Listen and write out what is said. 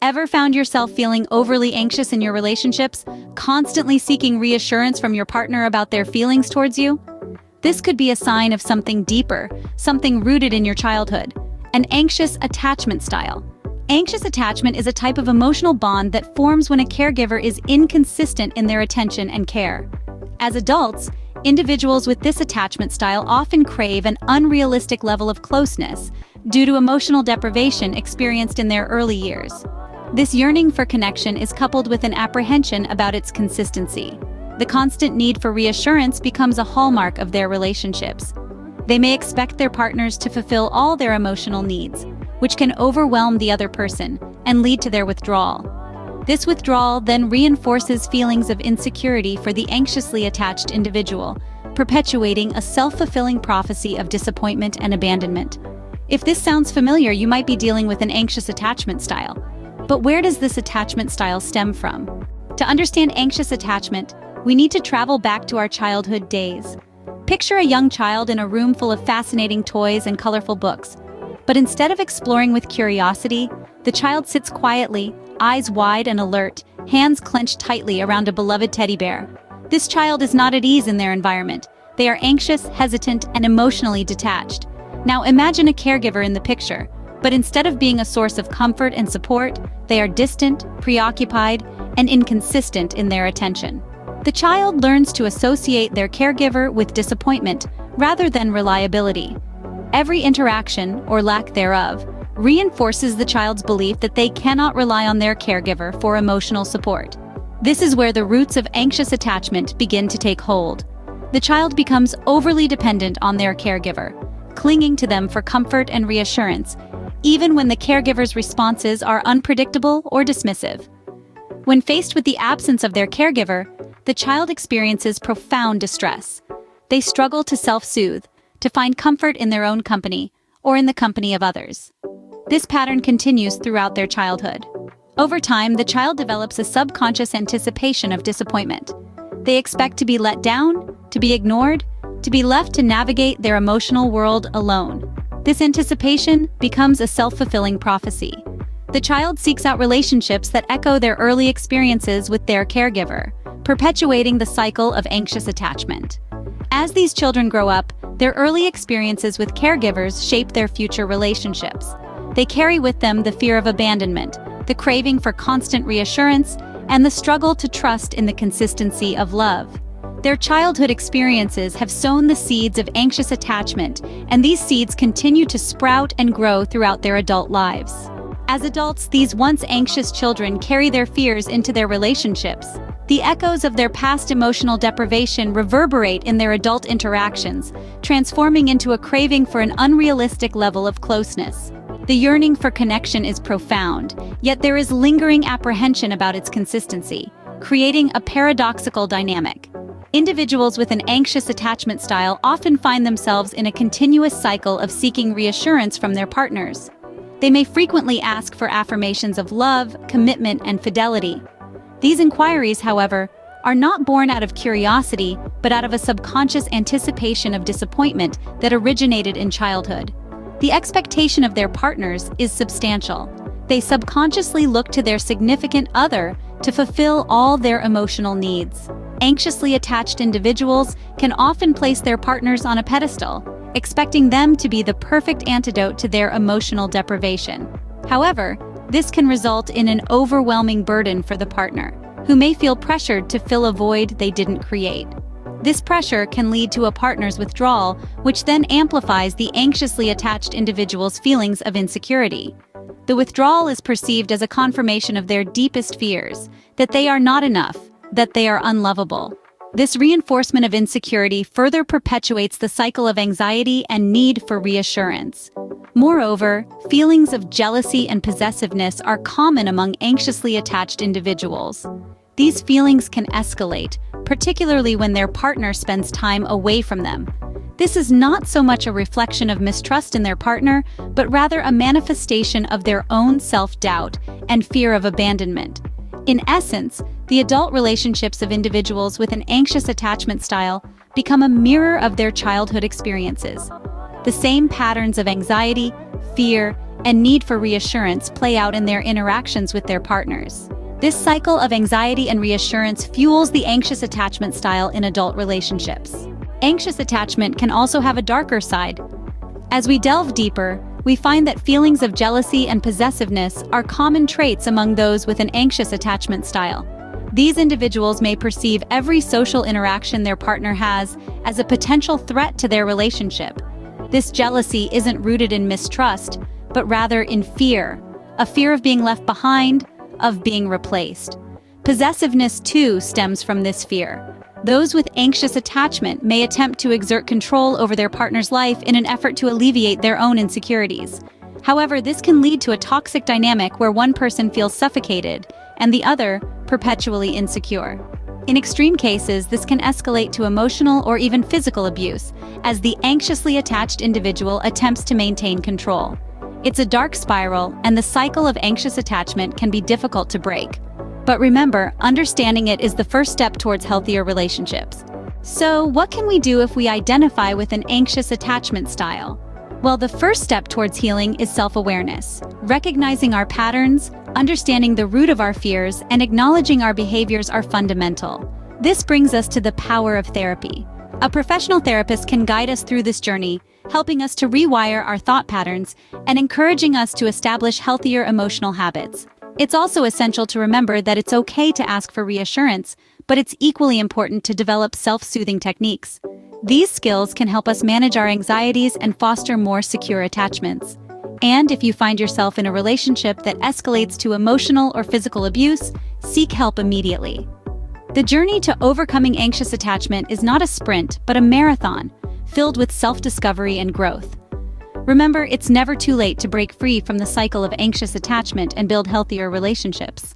Ever found yourself feeling overly anxious in your relationships, constantly seeking reassurance from your partner about their feelings towards you? This could be a sign of something deeper, something rooted in your childhood. An anxious attachment style. Anxious attachment is a type of emotional bond that forms when a caregiver is inconsistent in their attention and care. As adults, individuals with this attachment style often crave an unrealistic level of closeness due to emotional deprivation experienced in their early years. This yearning for connection is coupled with an apprehension about its consistency. The constant need for reassurance becomes a hallmark of their relationships. They may expect their partners to fulfill all their emotional needs, which can overwhelm the other person and lead to their withdrawal. This withdrawal then reinforces feelings of insecurity for the anxiously attached individual, perpetuating a self-fulfilling prophecy of disappointment and abandonment. If this sounds familiar, you might be dealing with an anxious attachment style. But where does this attachment style stem from? To understand anxious attachment, we need to travel back to our childhood days. Picture a young child in a room full of fascinating toys and colorful books. But instead of exploring with curiosity, the child sits quietly, eyes wide and alert, hands clenched tightly around a beloved teddy bear. This child is not at ease in their environment. They are anxious, hesitant, and emotionally detached. Now imagine a caregiver in the picture, but instead of being a source of comfort and support, they are distant, preoccupied, and inconsistent in their attention. The child learns to associate their caregiver with disappointment rather than reliability. Every interaction, or lack thereof, reinforces the child's belief that they cannot rely on their caregiver for emotional support. This is where the roots of anxious attachment begin to take hold. The child becomes overly dependent on their caregiver, clinging to them for comfort and reassurance, even when the caregiver's responses are unpredictable or dismissive. When faced with the absence of their caregiver, the child experiences profound distress. They struggle to self-soothe, to find comfort in their own company or in the company of others. This pattern continues throughout their childhood. Over time, the child develops a subconscious anticipation of disappointment. They expect to be let down, to be ignored, to be left to navigate their emotional world alone. This anticipation becomes a self-fulfilling prophecy. The child seeks out relationships that echo their early experiences with their caregiver, perpetuating the cycle of anxious attachment. As these children grow up, their early experiences with caregivers shape their future relationships. They carry with them the fear of abandonment, the craving for constant reassurance, and the struggle to trust in the consistency of love. Their childhood experiences have sown the seeds of anxious attachment, and these seeds continue to sprout and grow throughout their adult lives. As adults, these once anxious children carry their fears into their relationships. The echoes of their past emotional deprivation reverberate in their adult interactions, transforming into a craving for an unrealistic level of closeness. The yearning for connection is profound, yet there is lingering apprehension about its consistency, creating a paradoxical dynamic. Individuals with an anxious attachment style often find themselves in a continuous cycle of seeking reassurance from their partners. They may frequently ask for affirmations of love, commitment, and fidelity. These inquiries, however, are not born out of curiosity, but out of a subconscious anticipation of disappointment that originated in childhood. The expectation of their partners is substantial. They subconsciously look to their significant other to fulfill all their emotional needs. Anxiously attached individuals can often place their partners on a pedestal, expecting them to be the perfect antidote to their emotional deprivation. However, this can result in an overwhelming burden for the partner, who may feel pressured to fill a void they didn't create. This pressure can lead to a partner's withdrawal, which then amplifies the anxiously attached individual's feelings of insecurity. The withdrawal is perceived as a confirmation of their deepest fears, that they are not enough, that they are unlovable. This reinforcement of insecurity further perpetuates the cycle of anxiety and need for reassurance. Moreover, feelings of jealousy and possessiveness are common among anxiously attached individuals. These feelings can escalate, particularly when their partner spends time away from them. This is not so much a reflection of mistrust in their partner, but rather a manifestation of their own self-doubt and fear of abandonment. In essence, the adult relationships of individuals with an anxious attachment style become a mirror of their childhood experiences. The same patterns of anxiety, fear, and need for reassurance play out in their interactions with their partners. This cycle of anxiety and reassurance fuels the anxious attachment style in adult relationships. Anxious attachment can also have a darker side. As we delve deeper, we find that feelings of jealousy and possessiveness are common traits among those with an anxious attachment style. These individuals may perceive every social interaction their partner has as a potential threat to their relationship. This jealousy isn't rooted in mistrust, but rather in fear, a fear of being left behind, of being replaced. Possessiveness, too, stems from this fear. Those with anxious attachment may attempt to exert control over their partner's life in an effort to alleviate their own insecurities. However, this can lead to a toxic dynamic where one person feels suffocated and the other perpetually insecure. In extreme cases, this can escalate to emotional or even physical abuse, as the anxiously attached individual attempts to maintain control. It's a dark spiral, and the cycle of anxious attachment can be difficult to break. But remember, understanding it is the first step towards healthier relationships. So, what can we do if we identify with an anxious attachment style? Well, the first step towards healing is self-awareness. Recognizing our patterns, understanding the root of our fears, and acknowledging our behaviors are fundamental. This brings us to the power of therapy. A professional therapist can guide us through this journey, helping us to rewire our thought patterns and encouraging us to establish healthier emotional habits. It's also essential to remember that it's okay to ask for reassurance, but it's equally important to develop self-soothing techniques. These skills can help us manage our anxieties and foster more secure attachments. And if you find yourself in a relationship that escalates to emotional or physical abuse, seek help immediately. The journey to overcoming anxious attachment is not a sprint, but a marathon, filled with self-discovery and growth. Remember, it's never too late to break free from the cycle of anxious attachment and build healthier relationships.